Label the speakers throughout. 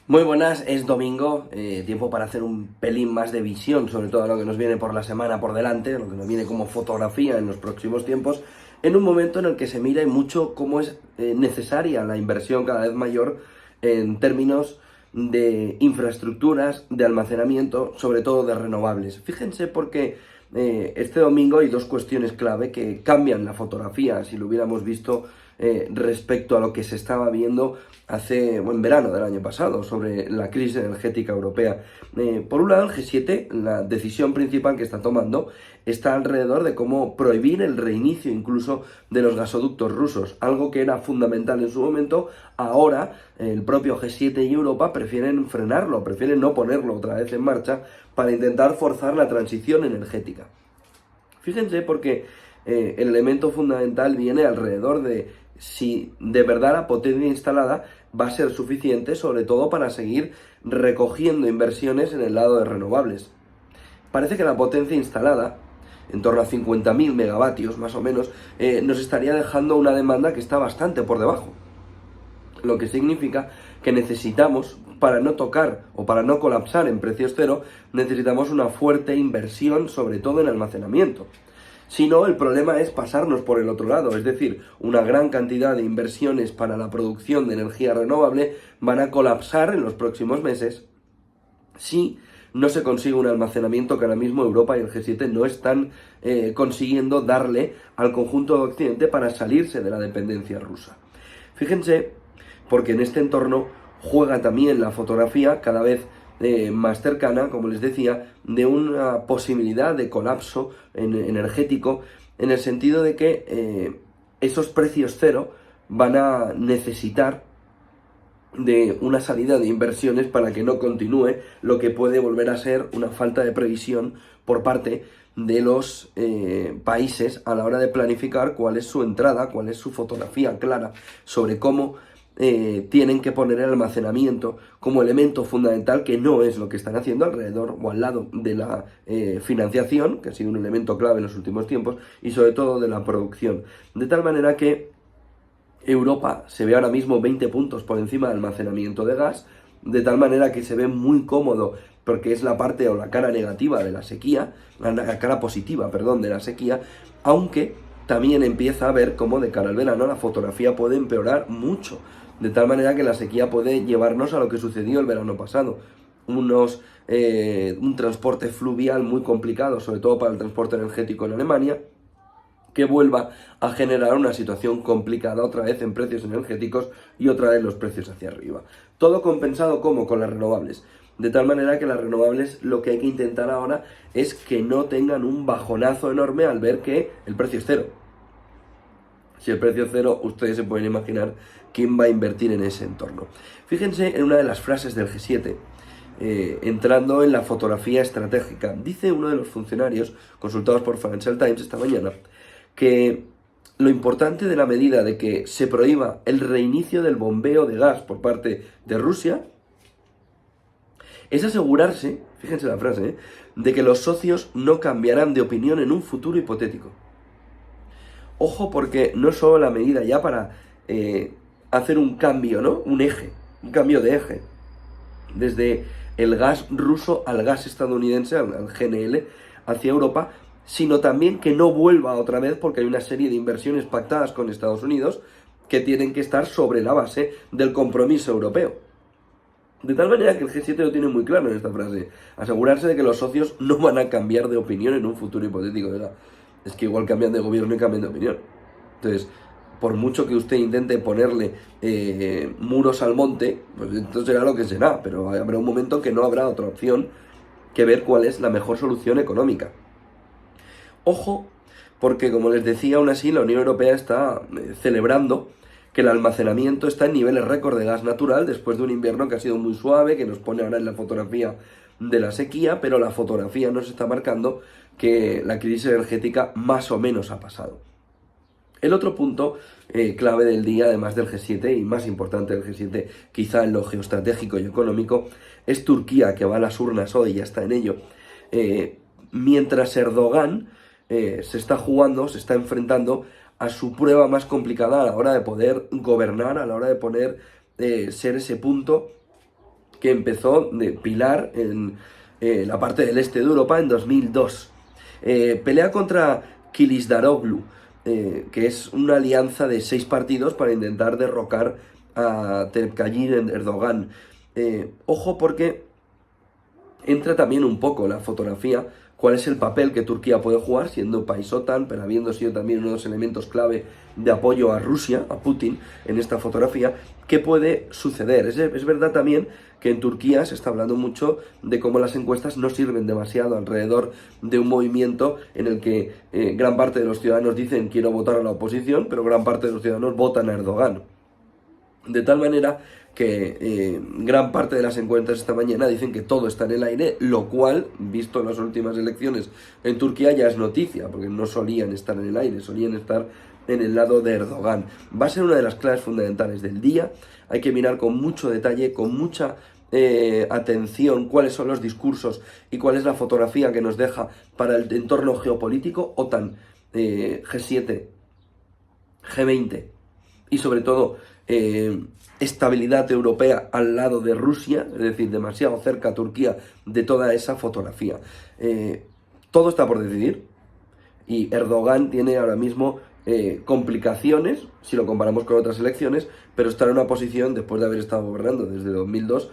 Speaker 1: Muy buenas, es domingo, tiempo para hacer un pelín más de visión sobre todo lo que nos viene por la semana por delante, lo que nos viene como fotografía en los próximos tiempos, en un momento en el que se mira y mucho cómo es necesaria la inversión cada vez mayor en términos de infraestructuras, de almacenamiento, sobre todo de renovables. Fíjense porque este domingo hay dos cuestiones clave que cambian la fotografía, si lo hubiéramos visto respecto a lo que se estaba viendo en verano del año pasado, sobre la crisis energética europea. Por un lado, el G7, la decisión principal que está tomando, está alrededor de cómo prohibir el reinicio incluso de los gasoductos rusos, algo que era fundamental en su momento. Ahora, el propio G7 y Europa prefieren frenarlo, prefieren no ponerlo otra vez en marcha para intentar forzar la transición energética. Fíjense porque el elemento fundamental viene alrededor de si de verdad la potencia instalada va a ser suficiente, sobre todo para seguir recogiendo inversiones en el lado de renovables. Parece que la potencia instalada, en torno a 50.000 megavatios más o menos, nos estaría dejando una demanda que está bastante por debajo. Lo que significa que necesitamos, para no tocar o para no colapsar en precios cero, necesitamos una fuerte inversión, sobre todo en almacenamiento. Si no, el problema es pasarnos por el otro lado, es decir, una gran cantidad de inversiones para la producción de energía renovable van a colapsar en los próximos meses si no se consigue un almacenamiento que ahora mismo Europa y el G7 no están consiguiendo darle al conjunto de Occidente para salirse de la dependencia rusa. Fíjense, porque en este entorno juega también la fotografía cada vez más cercana, como les decía, de una posibilidad de colapso energético, en el sentido de que esos precios cero van a necesitar de una salida de inversiones para que no continúe lo que puede volver a ser una falta de previsión por parte de los países a la hora de planificar cuál es su entrada, cuál es su fotografía clara sobre cómo tienen que poner el almacenamiento como elemento fundamental, que no es lo que están haciendo alrededor o al lado de la financiación, que ha sido un elemento clave en los últimos tiempos, y sobre todo de la producción. De tal manera que Europa se ve ahora mismo 20 puntos por encima del almacenamiento de gas, de tal manera que se ve muy cómodo, porque es la parte o la cara negativa de la sequía, la cara positiva, perdón, de la sequía, aunque también empieza a ver cómo de cara al verano la fotografía puede empeorar mucho, de tal manera que la sequía puede llevarnos a lo que sucedió el verano pasado. Un transporte fluvial muy complicado, sobre todo para el transporte energético en Alemania, que vuelva a generar una situación complicada otra vez en precios energéticos y otra vez los precios hacia arriba. Todo compensado como con las renovables. De tal manera que las renovables lo que hay que intentar ahora es que no tengan un bajonazo enorme al ver que el precio es cero. Si el precio es cero, ustedes se pueden imaginar quién va a invertir en ese entorno. Fíjense en una de las frases del G7, entrando en la fotografía estratégica. Dice uno de los funcionarios consultados por Financial Times esta mañana que lo importante de la medida de que se prohíba el reinicio del bombeo de gas por parte de Rusia es asegurarse, fíjense la frase, de que los socios no cambiarán de opinión en un futuro hipotético. Ojo, porque no es solo la medida ya para hacer un cambio, ¿no? Un cambio de eje, desde el gas ruso al gas estadounidense, al GNL, hacia Europa, sino también que no vuelva otra vez, porque hay una serie de inversiones pactadas con Estados Unidos que tienen que estar sobre la base del compromiso europeo. De tal manera que el G7 lo tiene muy claro en esta frase: asegurarse de que los socios no van a cambiar de opinión en un futuro hipotético. ¿Verdad? Es que igual cambian de gobierno y cambian de opinión. Entonces, por mucho que usted intente ponerle muros al monte, pues entonces será lo que será, pero habrá un momento que no habrá otra opción que ver cuál es la mejor solución económica. Ojo, porque como les decía, aún así la Unión Europea está celebrando que el almacenamiento está en niveles récord de gas natural después de un invierno que ha sido muy suave, que nos pone ahora en la fotografía de la sequía, pero la fotografía nos está marcando que la crisis energética más o menos ha pasado. El otro punto clave del día, además del G7, y más importante del G7, quizá en lo geoestratégico y económico, es Turquía, que va a las urnas hoy, ya está en ello. Mientras Erdogan se está enfrentando a su prueba más complicada a la hora de poder gobernar, a la hora de poder ser ese punto que empezó de pilar en la parte del este de Europa en 2002. Pelea contra Kilicdaroglu, que es una alianza de 6 partidos para intentar derrocar a Tayyip Erdogan. Ojo porque entra también un poco la fotografía, cuál es el papel que Turquía puede jugar siendo país OTAN, pero habiendo sido también uno de los elementos clave de apoyo a Rusia, a Putin, en esta fotografía. ¿Qué puede suceder? Es verdad también que en Turquía se está hablando mucho de cómo las encuestas no sirven demasiado alrededor de un movimiento en el que gran parte de los ciudadanos dicen quiero votar a la oposición, pero gran parte de los ciudadanos votan a Erdogan. De tal manera que gran parte de las encuestas esta mañana dicen que todo está en el aire, lo cual, visto las últimas elecciones en Turquía, ya es noticia, porque no solían estar en el aire, solían estar en el lado de Erdogan. Va a ser una de las claves fundamentales del día. Hay que mirar con mucho detalle, con mucha atención, cuáles son los discursos y cuál es la fotografía que nos deja para el entorno geopolítico, OTAN, G7, G20 y sobre todo estabilidad europea al lado de Rusia, es decir, demasiado cerca a Turquía de toda esa fotografía. Todo está por decidir y Erdogan tiene ahora mismo complicaciones si lo comparamos con otras elecciones, pero está en una posición, después de haber estado gobernando desde 2002,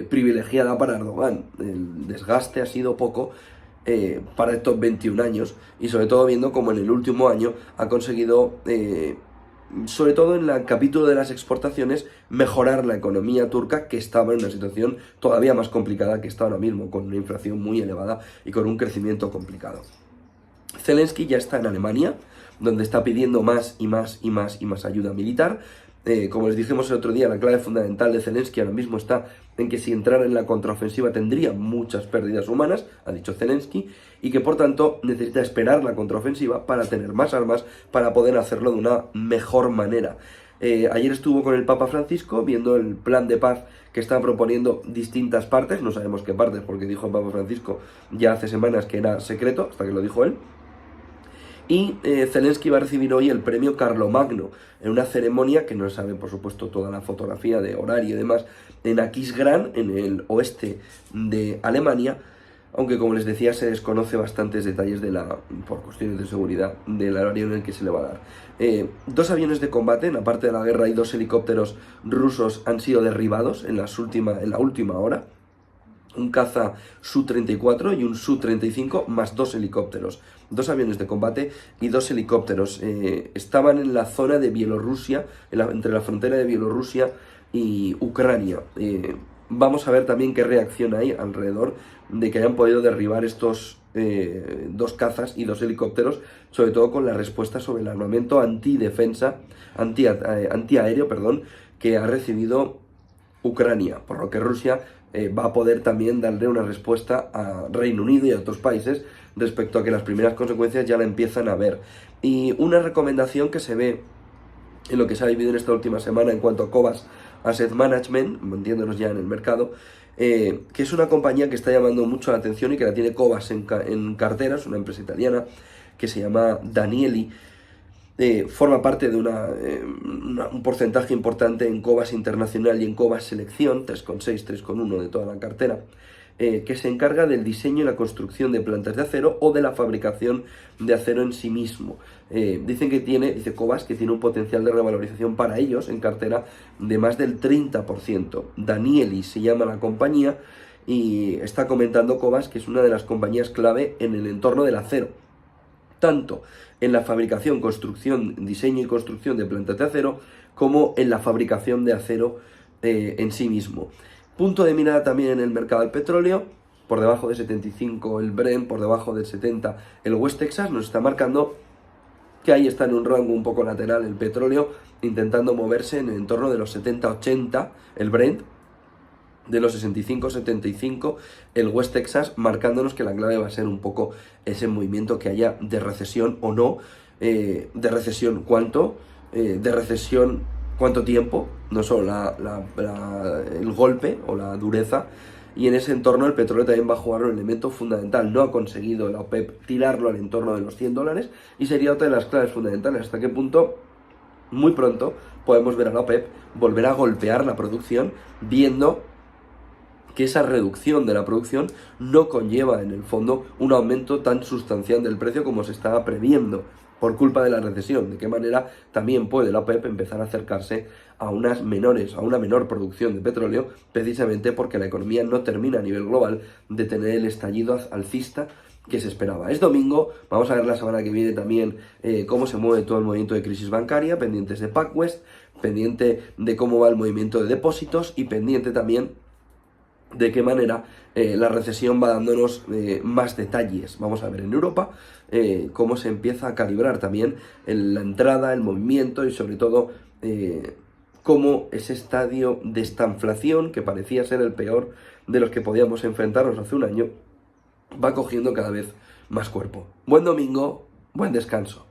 Speaker 1: privilegiada para Erdogan. El desgaste ha sido poco para estos 21 años y sobre todo viendo como en el último año ha conseguido sobre todo en el capítulo de las exportaciones, mejorar la economía turca, que estaba en una situación todavía más complicada que está ahora mismo, con una inflación muy elevada y con un crecimiento complicado. Zelensky ya está en Alemania, donde está pidiendo más y más y más y más ayuda militar. Como les dijimos el otro día, la clave fundamental de Zelensky ahora mismo está en que si entrara en la contraofensiva tendría muchas pérdidas humanas, ha dicho Zelensky, y que por tanto necesita esperar la contraofensiva para tener más armas, para poder hacerlo de una mejor manera. Ayer estuvo con el Papa Francisco viendo el plan de paz que está proponiendo distintas partes, no sabemos qué partes porque dijo el Papa Francisco ya hace semanas que era secreto, hasta que lo dijo él. Y Zelensky va a recibir hoy el premio Carlomagno en una ceremonia que no sabe, por supuesto, toda la fotografía de horario y demás, en Aquisgrán, en el oeste de Alemania, aunque como les decía se desconoce bastantes detalles por cuestiones de seguridad del horario en el que se le va a dar. 2 aviones de combate en la parte de la guerra y 2 helicópteros rusos han sido derribados en la última hora. Un caza Su-34 y un Su-35 más 2 helicópteros. 2 aviones de combate y 2 helicópteros. Estaban en la zona de Bielorrusia, entre la frontera de Bielorrusia y Ucrania. Vamos a ver también qué reacción hay alrededor de que hayan podido derribar estos 2 cazas y 2 helicópteros, sobre todo con la respuesta sobre el armamento antiaéreo, que ha recibido Ucrania, por lo que Rusia va a poder también darle una respuesta a Reino Unido y a otros países respecto a que las primeras consecuencias ya la empiezan a ver. Y una recomendación que se ve en lo que se ha vivido en esta última semana en cuanto a Cobas Asset Management, manteniéndonos ya en el mercado, que es una compañía que está llamando mucho la atención y que la tiene Cobas en carteras, una empresa italiana que se llama Danieli. Forma parte de un porcentaje importante en Cobas Internacional y en Cobas Selección, 3,6, 3,1 de toda la cartera, que se encarga del diseño y la construcción de plantas de acero o de la fabricación de acero en sí mismo. Dice Cobas que tiene un potencial de revalorización para ellos en cartera de más del 30%. Danieli se llama la compañía y está comentando Cobas que es una de las compañías clave en el entorno del acero, tanto en la fabricación, diseño y construcción de plantas de acero, como en la fabricación de acero en sí mismo. Punto de mirada también en el mercado del petróleo, por debajo de 75 el Brent, por debajo del 70 el West Texas, nos está marcando que ahí está en un rango un poco lateral el petróleo, intentando moverse en el entorno de los 70-80 el Brent, de los 65-75 el West Texas, marcándonos que la clave va a ser un poco ese movimiento que haya de recesión o no, de recesión cuánto, de recesión cuánto tiempo, no solo el golpe o la dureza, y en ese entorno el petróleo también va a jugar un elemento fundamental. No ha conseguido la OPEP tirarlo al entorno de los $100 y sería otra de las claves fundamentales. ¿Hasta qué punto muy pronto podemos ver a la OPEP volver a golpear la producción, viendo que esa reducción de la producción no conlleva en el fondo un aumento tan sustancial del precio como se estaba previendo por culpa de la recesión. De qué manera también puede la OPEP empezar a acercarse a una menor producción de petróleo, precisamente porque la economía no termina a nivel global de tener el estallido alcista que se esperaba. Es domingo, vamos a ver la semana que viene también cómo se mueve todo el movimiento de crisis bancaria, pendientes de PacWest, pendiente de cómo va el movimiento de depósitos y pendiente también de qué manera la recesión va dándonos más detalles. Vamos a ver en Europa cómo se empieza a calibrar también la entrada, el movimiento y sobre todo cómo ese estadio de estanflación, que parecía ser el peor de los que podíamos enfrentarnos hace un año, va cogiendo cada vez más cuerpo. Buen domingo, buen descanso.